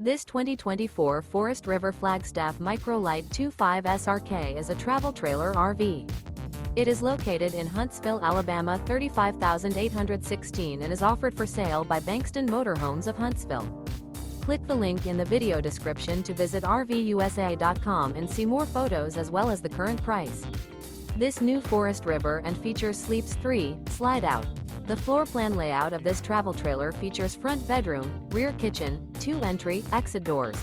This 2024 Forest River Flagstaff Micro Lite 25 SRK is a travel trailer RV. It is located in Huntsville, Alabama 35816 and is offered for sale by Bankston Motorhomes of Huntsville. Click the link in the video description to visit RVUSA.com and see more photos as well as the current price. This new Forest River and features Sleeps 3, Slideout. The floor plan layout of this travel trailer features front bedroom, rear kitchen, 2 entry, exit doors.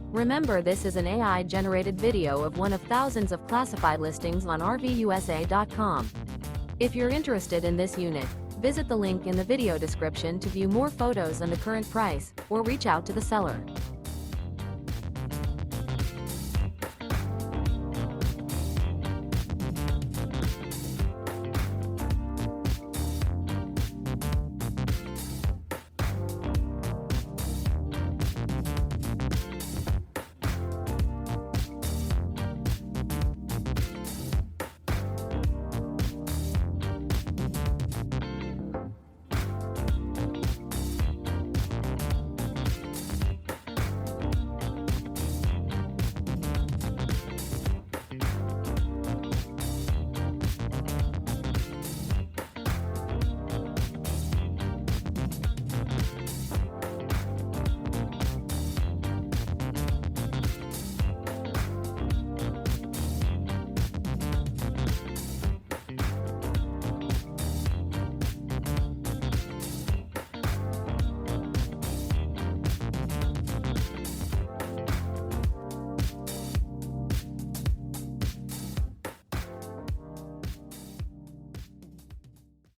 Remember, this is an AI-generated video of one of thousands of classified listings on RVUSA.com. If you're interested in this unit, visit the link in the video description to view more photos and the current price, or reach out to the seller.